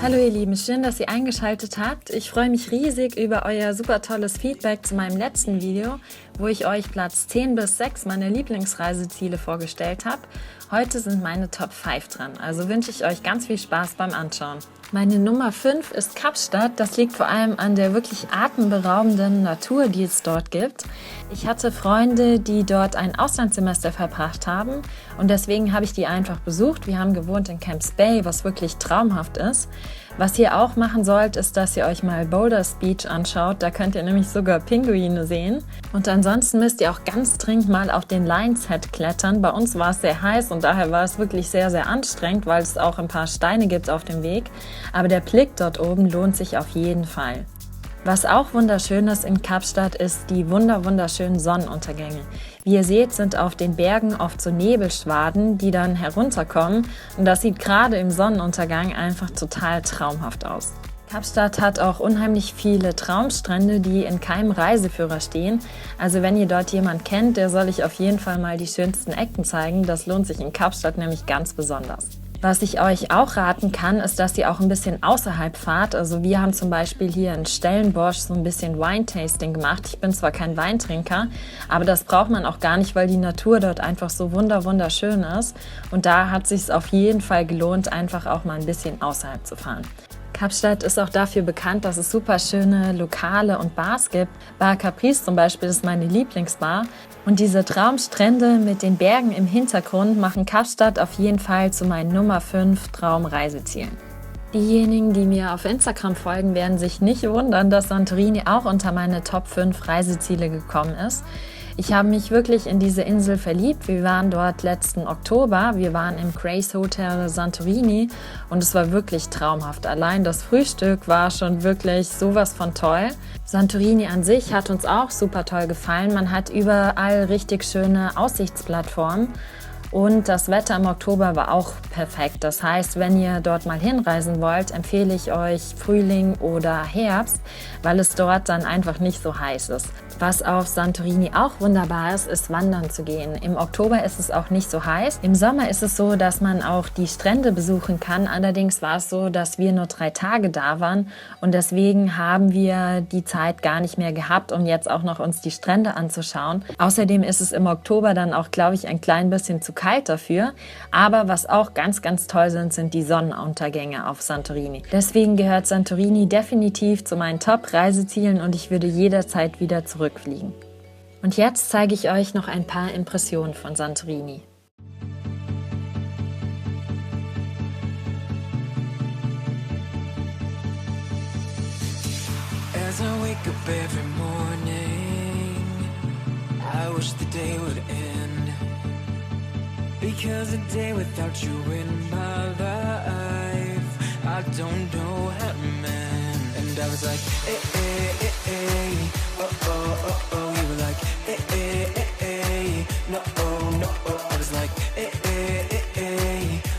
Hallo ihr Lieben, schön, dass ihr eingeschaltet habt. Ich freue mich riesig über euer super tolles Feedback zu meinem letzten Video, wo ich euch Platz 10 bis 6 meiner Lieblingsreiseziele vorgestellt habe. Heute sind meine Top 5 dran, also wünsche ich euch ganz viel Spaß beim Anschauen. Meine Nummer 5 ist Kapstadt. Das liegt vor allem an der wirklich atemberaubenden Natur, die es dort gibt. Ich hatte Freunde, die dort ein Auslandssemester verbracht haben und deswegen habe ich die einfach besucht. Wir haben gewohnt in Camps Bay, was wirklich traumhaft ist. Was ihr auch machen sollt, ist, dass ihr euch mal Boulders Beach anschaut. Da könnt ihr nämlich sogar Pinguine sehen. Und ansonsten müsst ihr auch ganz dringend mal auf den Lions Head klettern. Bei uns war es sehr heiß und daher war es wirklich sehr, sehr anstrengend, weil es auch ein paar Steine gibt auf dem Weg. Aber der Blick dort oben lohnt sich auf jeden Fall. Was auch wunderschön ist in Kapstadt, ist die wunderschönen Sonnenuntergänge. Wie ihr seht, sind auf den Bergen oft so Nebelschwaden, die dann herunterkommen. Und das sieht gerade im Sonnenuntergang einfach total traumhaft aus. Kapstadt hat auch unheimlich viele Traumstrände, die in keinem Reiseführer stehen. Also wenn ihr dort jemanden kennt, der soll euch auf jeden Fall mal die schönsten Ecken zeigen. Das lohnt sich in Kapstadt nämlich ganz besonders. Was ich euch auch raten kann, ist, dass ihr auch ein bisschen außerhalb fahrt. Also wir haben zum Beispiel hier in Stellenbosch so ein bisschen Wine-Tasting gemacht. Ich bin zwar kein Weintrinker, aber das braucht man auch gar nicht, weil die Natur dort einfach so wunderschön ist. Und da hat es sich auf jeden Fall gelohnt, einfach auch mal ein bisschen außerhalb zu fahren. Kapstadt ist auch dafür bekannt, dass es super schöne Lokale und Bars gibt. Bar Caprice zum Beispiel ist meine Lieblingsbar. Und diese Traumstrände mit den Bergen im Hintergrund machen Kapstadt auf jeden Fall zu meinen Nummer 5 Traumreisezielen. Diejenigen, die mir auf Instagram folgen, werden sich nicht wundern, dass Santorini auch unter meine Top 5 Reiseziele gekommen ist. Ich habe mich wirklich in diese Insel verliebt. Wir waren dort letzten Oktober. Wir waren im Grace Hotel Santorini und es war wirklich traumhaft. Allein das Frühstück war schon wirklich sowas von toll. Santorini an sich hat uns auch super toll gefallen. Man hat überall richtig schöne Aussichtsplattformen. Und das Wetter im Oktober war auch perfekt. Das heißt, wenn ihr dort mal hinreisen wollt, empfehle ich euch Frühling oder Herbst, weil es dort dann einfach nicht so heiß ist. Was auf Santorini auch wunderbar ist, ist wandern zu gehen. Im Oktober ist es auch nicht so heiß. Im Sommer ist es so, dass man auch die Strände besuchen kann. Allerdings war es so, dass wir nur 3 Tage da waren und deswegen haben wir die Zeit gar nicht mehr gehabt, um jetzt auch noch uns die Strände anzuschauen. Außerdem ist es im Oktober dann auch, glaube ich, ein klein bisschen zu kalt dafür. Aber was auch ganz toll sind die Sonnenuntergänge auf Santorini. Deswegen gehört Santorini definitiv zu meinen Top-Reisezielen und ich würde jederzeit wieder zurückfliegen. Und jetzt zeige ich euch noch ein paar Impressionen von Santorini. As I wake up every morning, I wish the day would end. Because a day without you in my life, I don't know how to mend. And I was like, oh, oh, oh, oh. You were like, no, no, oh. I was like, oh,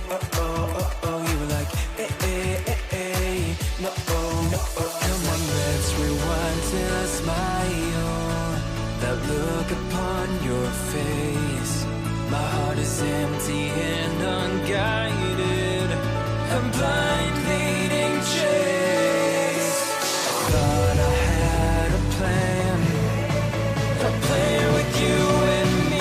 oh, oh, oh. You were like, no, no, oh. Come on, let's rewind till I smile. That look upon your face. My heart is empty and unguided. I'm blind leading chase. I thought I had a plan with you and me.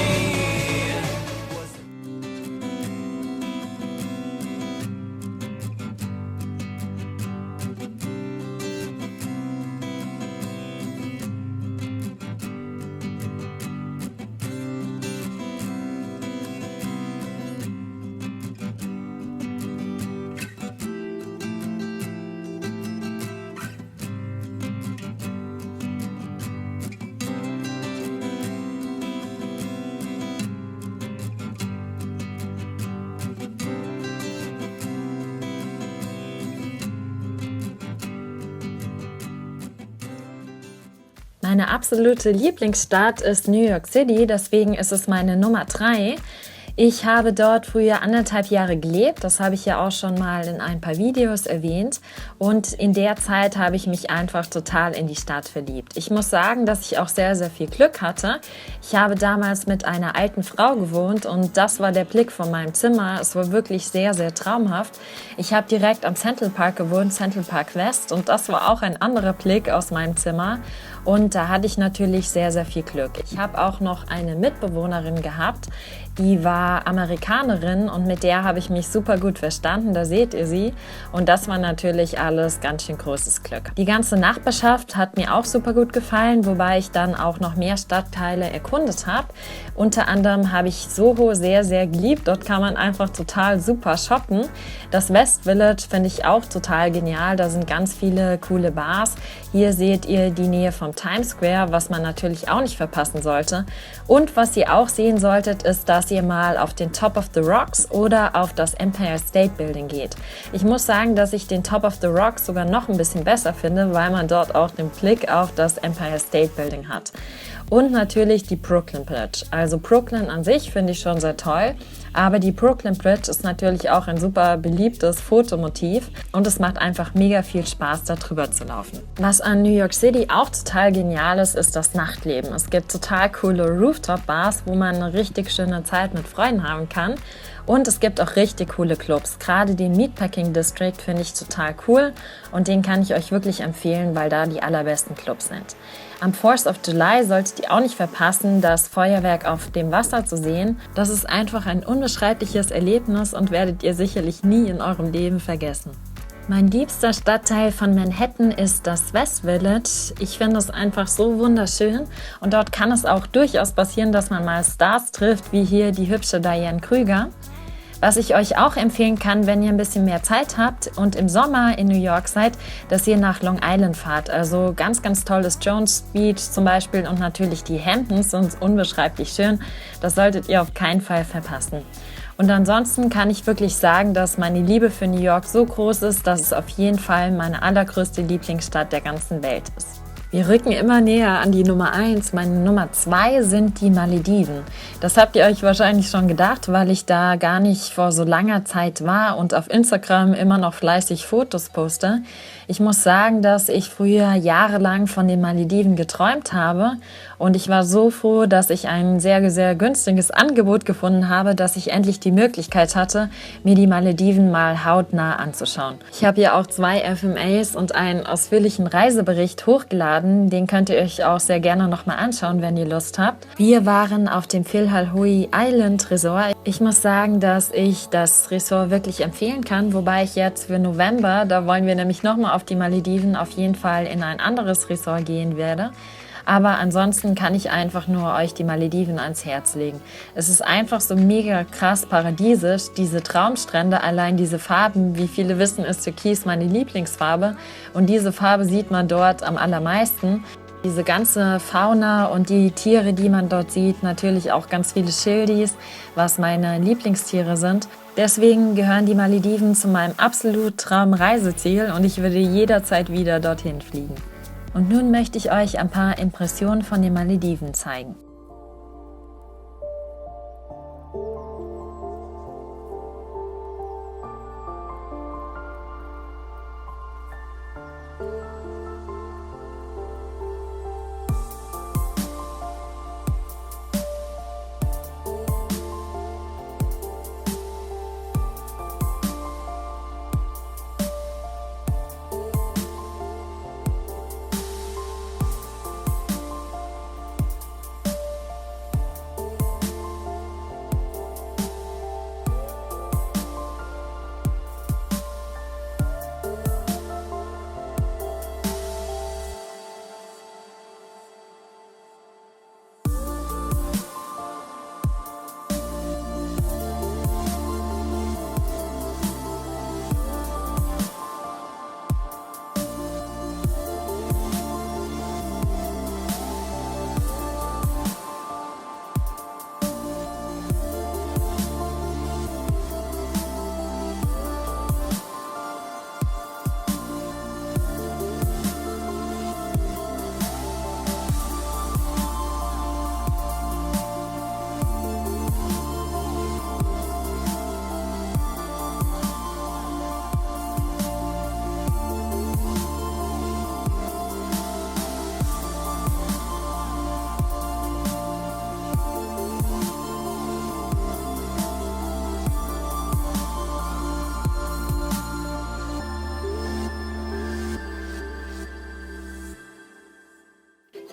Meine absolute Lieblingsstadt ist New York City, deswegen ist es meine Nummer 3. Ich habe dort früher 1,5 Jahre gelebt, das habe ich ja auch schon mal in ein paar Videos erwähnt und in der Zeit habe ich mich einfach total in die Stadt verliebt. Ich muss sagen, dass ich auch sehr, sehr viel Glück hatte. Ich habe damals mit einer alten Frau gewohnt und das war der Blick von meinem Zimmer. Es war wirklich sehr, sehr traumhaft. Ich habe direkt am Central Park gewohnt, Central Park West, und das war auch ein anderer Blick aus meinem Zimmer. Und da hatte ich natürlich sehr, sehr viel Glück. Ich habe auch noch eine Mitbewohnerin gehabt, die war Amerikanerin und mit der habe ich mich super gut verstanden, da seht ihr sie. Und das war natürlich alles ganz schön großes Glück. Die ganze Nachbarschaft hat mir auch super gut gefallen, wobei ich dann auch noch mehr Stadtteile erkundet habe. Unter anderem habe ich Soho sehr, sehr geliebt. Dort kann man einfach total super shoppen. Das West Village finde ich auch total genial. Da sind ganz viele coole Bars. Hier seht ihr die Nähe vom Times Square, was man natürlich auch nicht verpassen sollte. Und was ihr auch sehen solltet, ist, dass ihr mal auf den Top of the Rocks oder auf das Empire State Building geht. Ich muss sagen, dass ich den Top of the Rocks sogar noch ein bisschen besser finde, weil man dort auch den Blick auf das Empire State Building hat. Und natürlich die Brooklyn Bridge. Also Brooklyn an sich finde ich schon sehr toll, aber die Brooklyn Bridge ist natürlich auch ein super beliebtes Fotomotiv und es macht einfach mega viel Spaß, da drüber zu laufen. Was an New York City auch total genial ist, ist das Nachtleben. Es gibt total coole Rooftop-Bars, wo man eine richtig schöne Zeit mit Freunden haben kann. Und es gibt auch richtig coole Clubs. Gerade den Meatpacking District finde ich total cool und den kann ich euch wirklich empfehlen, weil da die allerbesten Clubs sind. Am 4th of July solltet ihr auch nicht verpassen, das Feuerwerk auf dem Wasser zu sehen. Das ist einfach ein unbeschreibliches Erlebnis und werdet ihr sicherlich nie in eurem Leben vergessen. Mein liebster Stadtteil von Manhattan ist das West Village. Ich finde es einfach so wunderschön und dort kann es auch durchaus passieren, dass man mal Stars trifft, wie hier die hübsche Diane Krüger. Was ich euch auch empfehlen kann, wenn ihr ein bisschen mehr Zeit habt und im Sommer in New York seid, dass ihr nach Long Island fahrt. Also ganz, ganz tolles Jones Beach zum Beispiel und natürlich die Hamptons sind unbeschreiblich schön. Das solltet ihr auf keinen Fall verpassen. Und ansonsten kann ich wirklich sagen, dass meine Liebe für New York so groß ist, dass es auf jeden Fall meine allergrößte Lieblingsstadt der ganzen Welt ist. Wir rücken immer näher an die Nummer 1. Meine Nummer 2 sind die Malediven. Das habt ihr euch wahrscheinlich schon gedacht, weil ich da gar nicht vor so langer Zeit war und auf Instagram immer noch fleißig Fotos poste. Ich muss sagen, dass ich früher jahrelang von den Malediven geträumt habe und ich war so froh, dass ich ein sehr, sehr günstiges Angebot gefunden habe, dass ich endlich die Möglichkeit hatte, mir die Malediven mal hautnah anzuschauen. Ich habe hier auch 2 FMAs und einen ausführlichen Reisebericht hochgeladen. Den könnt ihr euch auch sehr gerne nochmal anschauen, wenn ihr Lust habt. Wir waren auf dem Phil Halhui Island Resort. Ich muss sagen, dass ich das Resort wirklich empfehlen kann, wobei ich jetzt für November, da wollen wir nämlich nochmal auf die Malediven, auf jeden Fall in ein anderes Resort gehen werde. Aber ansonsten kann ich einfach nur euch die Malediven ans Herz legen. Es ist einfach so mega krass paradiesisch, diese Traumstrände, allein diese Farben. Wie viele wissen, ist Türkis meine Lieblingsfarbe und diese Farbe sieht man dort am allermeisten. Diese ganze Fauna und die Tiere, die man dort sieht, natürlich auch ganz viele Schildis, was meine Lieblingstiere sind. Deswegen gehören die Malediven zu meinem absolut Traumreiseziel und ich würde jederzeit wieder dorthin fliegen. Und nun möchte ich euch ein paar Impressionen von den Malediven zeigen.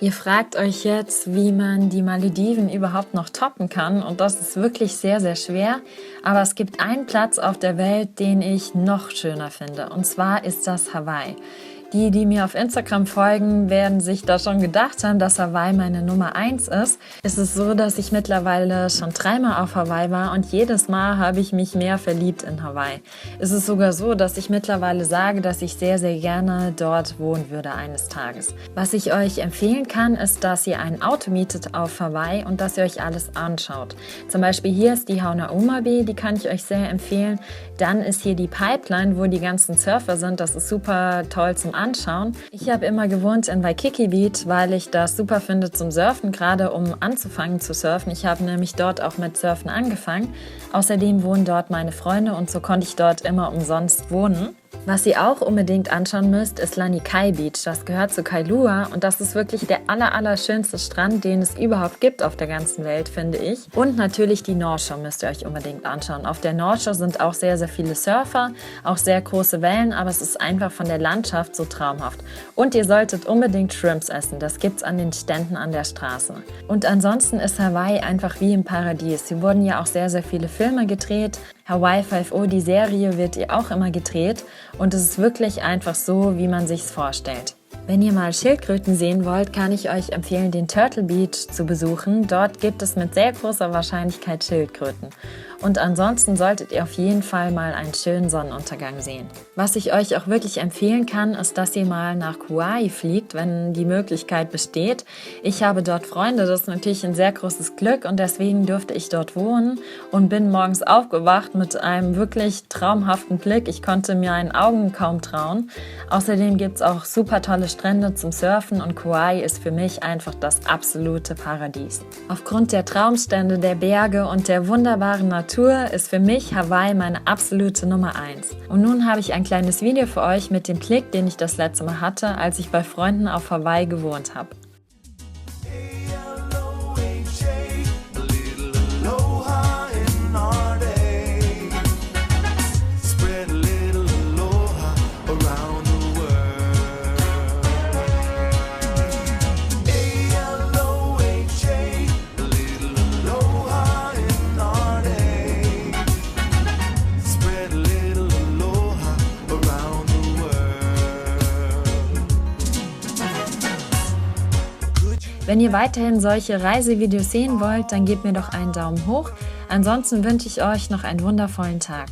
Ihr fragt euch jetzt, wie man die Malediven überhaupt noch toppen kann, und das ist wirklich sehr, sehr schwer. Aber es gibt einen Platz auf der Welt, den ich noch schöner finde, und zwar ist das Hawaii. Die mir auf Instagram folgen, werden sich da schon gedacht haben, dass Hawaii meine Nummer 1 ist. Es ist so, dass ich mittlerweile schon 3-mal auf Hawaii war und jedes Mal habe ich mich mehr verliebt in Hawaii. Es ist sogar so, dass ich mittlerweile sage, dass ich sehr, sehr gerne dort wohnen würde eines Tages. Was ich euch empfehlen kann, ist, dass ihr ein Auto mietet auf Hawaii und dass ihr euch alles anschaut. Zum Beispiel hier ist die Hanauma Bay, die kann ich euch sehr empfehlen. Dann ist hier die Pipeline, wo die ganzen Surfer sind. Das ist super toll zum Anschauen. Ich habe immer gewohnt in Waikiki Beach, weil ich das super finde zum Surfen, gerade um anzufangen zu surfen. Ich habe nämlich dort auch mit Surfen angefangen. Außerdem wohnen dort meine Freunde und so konnte ich dort immer umsonst wohnen. Was ihr auch unbedingt anschauen müsst, ist Lanikai Beach. Das gehört zu Kailua und das ist wirklich der allerschönste Strand, den es überhaupt gibt auf der ganzen Welt, finde ich. Und natürlich die North Shore müsst ihr euch unbedingt anschauen. Auf der North Shore sind auch sehr, sehr viele Surfer, auch sehr große Wellen, aber es ist einfach von der Landschaft so traumhaft. Und ihr solltet unbedingt Shrimps essen, das gibt's an den Ständen an der Straße. Und ansonsten ist Hawaii einfach wie im Paradies. Hier wurden ja auch sehr, sehr viele Filme gedreht. Hawaii 5.0, die Serie, wird ihr auch immer gedreht und es ist wirklich einfach so, wie man sich's vorstellt. Wenn ihr mal Schildkröten sehen wollt, kann ich euch empfehlen, den Turtle Beach zu besuchen. Dort gibt es mit sehr großer Wahrscheinlichkeit Schildkröten. Und ansonsten solltet ihr auf jeden Fall mal einen schönen Sonnenuntergang sehen. Was ich euch auch wirklich empfehlen kann, ist, dass ihr mal nach Kauai fliegt, wenn die Möglichkeit besteht. Ich habe dort Freunde, das ist natürlich ein sehr großes Glück und deswegen durfte ich dort wohnen und bin morgens aufgewacht mit einem wirklich traumhaften Blick. Ich konnte mir meinen Augen kaum trauen. Außerdem gibt es auch super tolle Strände zum Surfen und Kauai ist für mich einfach das absolute Paradies. Aufgrund der Traumstände, der Berge und der wunderbaren Natur ist für mich Hawaii meine absolute Nummer 1. Und nun habe ich ein kleines Video für euch mit dem Blick, den ich das letzte Mal hatte, als ich bei Freunden auf Hawaii gewohnt habe. Wenn ihr weiterhin solche Reisevideos sehen wollt, dann gebt mir doch einen Daumen hoch. Ansonsten wünsche ich euch noch einen wundervollen Tag.